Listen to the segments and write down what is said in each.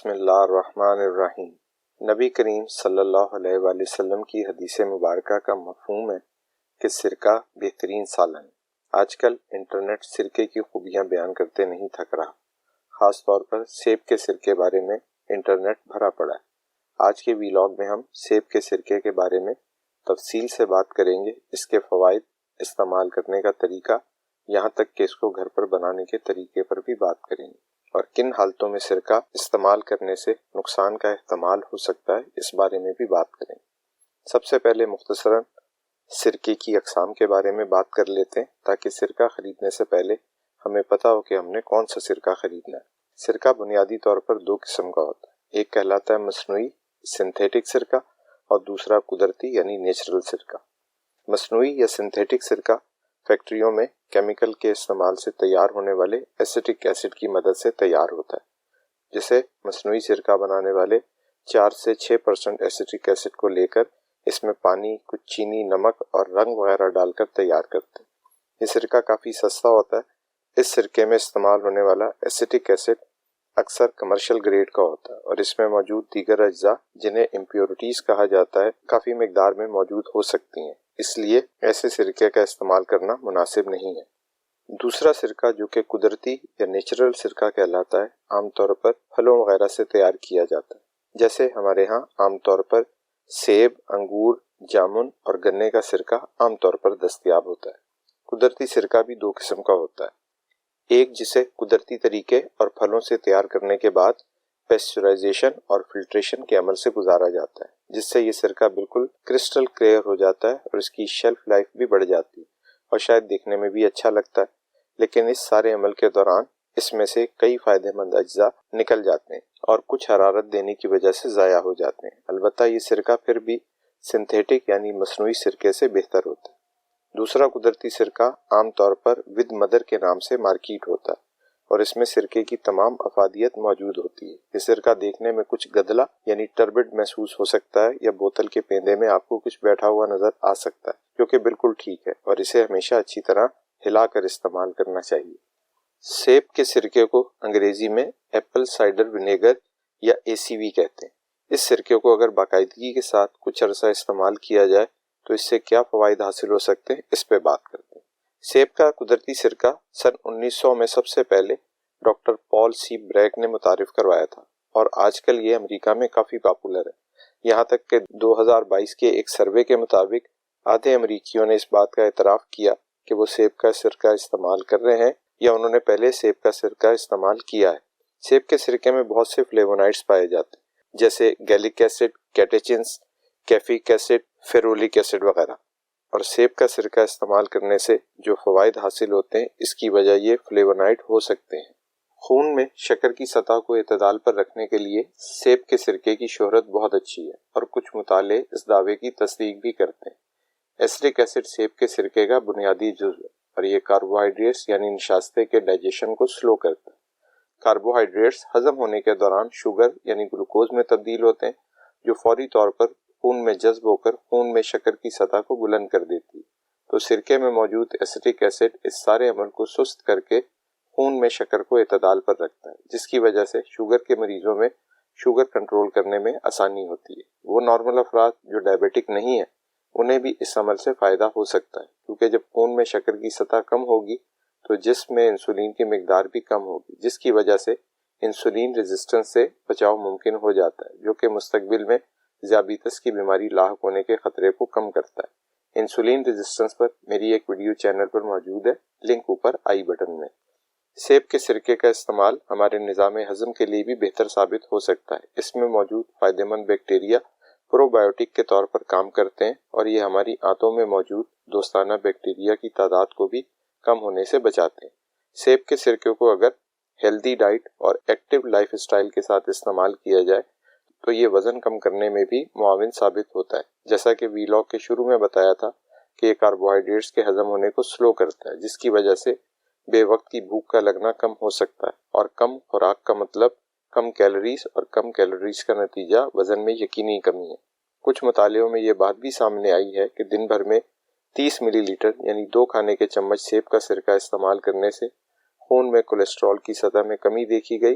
بسم اللہ الرحمن الرحیم۔ نبی کریم صلی اللہ علیہ وآلہ وسلم کی حدیث مبارکہ کا مفہوم ہے کہ سرکہ بہترین سالن ہے۔ آج کل انٹرنیٹ سرکے کی خوبیاں بیان کرتے نہیں تھک رہا، خاص طور پر سیب کے سرکے بارے میں انٹرنیٹ بھرا پڑا ہے۔ آج کے ویلاگ میں ہم سیب کے سرکے کے بارے میں تفصیل سے بات کریں گے، اس کے فوائد، استعمال کرنے کا طریقہ، یہاں تک کہ اس کو گھر پر بنانے کے طریقے پر بھی بات کریں گے، اور کن حالتوں میں سرکہ استعمال کرنے سے نقصان کا احتمال ہو سکتا ہے اس بارے میں بھی بات کریں گے۔ سب سے پہلے مختصراً سرکے کی اقسام کے بارے میں بات کر لیتے ہیں تاکہ سرکہ خریدنے سے پہلے ہمیں پتہ ہو کہ ہم نے کون سا سرکہ خریدنا ہے۔ سرکہ بنیادی طور پر دو قسم کا ہوتا ہے، ایک کہلاتا ہے مصنوعی سنتھیٹک سرکہ اور دوسرا قدرتی یعنی نیچرل سرکہ۔ مصنوعی یا سنتھیٹک سرکہ فیکٹریوں میں کیمیکل کے استعمال سے تیار ہونے والے ایسیٹک ایسڈ کی مدد سے تیار ہوتا ہے، جسے مصنوعی سرکہ بنانے والے 4 سے 6% ایسیٹک ایسڈ کو لے کر اس میں پانی، کچھ چینی، نمک اور رنگ وغیرہ ڈال کر تیار کرتے ہیں۔ یہ سرکہ کافی سستا ہوتا ہے۔ اس سرکے میں استعمال ہونے والا ایسیٹک ایسڈ اکثر کمرشل گریڈ کا ہوتا ہے اور اس میں موجود دیگر اجزاء جنہیں امپیورٹیز کہا جاتا ہے کافی مقدار میں موجود ہو سکتی ہیں، اس لیے ایسے سرکے کا استعمال کرنا مناسب نہیں ہے۔ دوسرا سرکہ جو کہ قدرتی یا نیچرل سرکہ کہلاتا ہے، عام طور پر پھلوں وغیرہ سے تیار کیا جاتا ہے، جیسے ہمارے ہاں عام طور پر سیب، انگور، جامن اور گنے کا سرکہ عام طور پر دستیاب ہوتا ہے۔ قدرتی سرکہ بھی دو قسم کا ہوتا ہے، ایک جسے قدرتی طریقے اور پھلوں سے تیار کرنے کے بعد پیسچرائزیشن اور فلٹریشن کے عمل سے گزارا جاتا ہے، جس سے یہ سرکہ بالکل کرسٹل کلیئر ہو جاتا ہے اور اس کی شیلف لائف بھی بڑھ جاتی ہے اور شاید دیکھنے میں بھی اچھا لگتا ہے، لیکن اس سارے عمل کے دوران اس میں سے کئی فائدہ مند اجزاء نکل جاتے ہیں اور کچھ حرارت دینے کی وجہ سے ضائع ہو جاتے ہیں۔ البتہ یہ سرکہ پھر بھی سنتھیٹک یعنی مصنوعی سرکے سے بہتر ہوتا ہے۔ دوسرا قدرتی سرکہ عام طور پر ود مدر کے نام سے مارکیٹ ہوتا ہے اور اس میں سرکے کی تمام افادیت موجود ہوتی ہے۔ یہ سرکہ دیکھنے میں کچھ گدلا یعنی ٹربڈ محسوس ہو سکتا ہے یا بوتل کے پیندے میں آپ کو کچھ بیٹھا ہوا نظر آ سکتا ہے، جو کہ بالکل ٹھیک ہے اور اسے ہمیشہ اچھی طرح ہلا کر استعمال کرنا چاہیے۔ سیب کے سرکے کو انگریزی میں ایپل سائڈر ونیگر یا ACV کہتے ہیں۔ اس سرکے کو اگر باقاعدگی کے ساتھ کچھ عرصہ استعمال کیا جائے تو اس سے کیا فوائد حاصل ہو سکتے ہیں، اس پہ بات کرتے ہیں۔ سیب کا قدرتی سرکہ سن 1900 میں سب سے پہلے ڈاکٹر پال سی بریک نے متعارف کروایا تھا اور آج کل یہ امریکہ میں کافی پاپولر ہے، یہاں تک کہ 2022 کے ایک سروے کے مطابق آدھے امریکیوں نے اس بات کا اعتراف کیا کہ وہ سیب کا سرکہ استعمال کر رہے ہیں یا انہوں نے پہلے سیب کا سرکہ استعمال کیا ہے۔ سیب کے سرکے میں بہت سے فلیونائڈز پائے جاتے ہیں، جیسے گیلک ایسڈ، کیٹیچنز، کیفیک ایسڈ، فیرولک ایسڈ وغیرہ، اور سیب کا سرکہ استعمال کرنے سے جو فوائد حاصل ہوتے ہیں اس کی وجہ یہ فلیونائڈ ہو سکتے ہیں۔ خون میں شکر کی سطح کو اعتدال پر رکھنے کے لیے سیب کے سرکے کی شہرت بہت اچھی ہے اور کچھ مطالعے اس دعوے کی تصدیق بھی کرتے ہیں۔ ایسٹرک ایسڈ سیب کے سرکے کا بنیادی جزو ہے اور یہ کاربوہائیڈریٹس یعنی نشاستے کے ڈائجیشن کو سلو کرتا ہے۔ کاربوہائیڈریٹس ہضم ہونے کے دوران شوگر یعنی گلوکوز میں تبدیل ہوتے ہیں، جو فوری طور پر خون میں جذب ہو کر خون میں شکر کی سطح کو بلند کر دیتی ہے۔ تو سرکے میں موجود ایسٹرک ایسڈ اس سارے عمل کو سست کر کے خون میں شکر کو اعتدال پر رکھتا ہے، جس کی وجہ سے شوگر کے مریضوں میں شوگر کنٹرول کرنے میں آسانی ہوتی ہے۔ وہ نارمل افراد جو ڈائبیٹک نہیں ہیں انہیں بھی اس عمل سے فائدہ ہو سکتا ہے، کیونکہ جب خون میں شکر کی سطح کم ہوگی تو جسم میں انسولین کی مقدار بھی کم ہوگی، جس کی وجہ سے انسولین ریزسٹنس سے بچاؤ ممکن ہو جاتا ہے، جو کہ مستقبل میں ذیابیطس کی بیماری لاحق ہونے کے خطرے کو کم کرتا ہے۔ انسولین ریزسٹنس پر میری ایک ویڈیو چینل پر موجود ہے، لنک اوپر آئی بٹن میں۔ سیب کے سرکے کا استعمال ہمارے نظام ہضم کے لیے بھی بہتر ثابت ہو سکتا ہے۔ اس میں موجود فائدہ مند بیکٹیریا پرو بایوٹک کے طور پر کام کرتے ہیں اور یہ ہماری آنتوں میں موجود دوستانہ بیکٹیریا کی تعداد کو بھی کم ہونے سے بچاتے ہیں۔ سیب کے سرکے کو اگر ہیلدی ڈائٹ اور ایکٹیو لائف اسٹائل کے ساتھ استعمال کیا جائے تو یہ وزن کم کرنے میں بھی معاون ثابت ہوتا ہے، جیسا کہ ویلاگ کے شروع میں بتایا تھا کہ یہ کاربوہائیڈریٹس کے ہضم ہونے کو سلو کرتا ہے، جس کی وجہ سے بے وقت کی بھوک کا لگنا کم ہو سکتا ہے، اور کم خوراک کا مطلب کم کیلوریز اور کم کیلوریز کا نتیجہ وزن میں یقینی کمی ہے۔ کچھ مطالعوں میں یہ بات بھی سامنے آئی ہے کہ دن بھر میں 30 ملی لیٹر یعنی 2 کھانے کے چمچ سیب کا سرکہ استعمال کرنے سے خون میں کولیسٹرول کی سطح میں کمی دیکھی گئی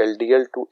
LDL to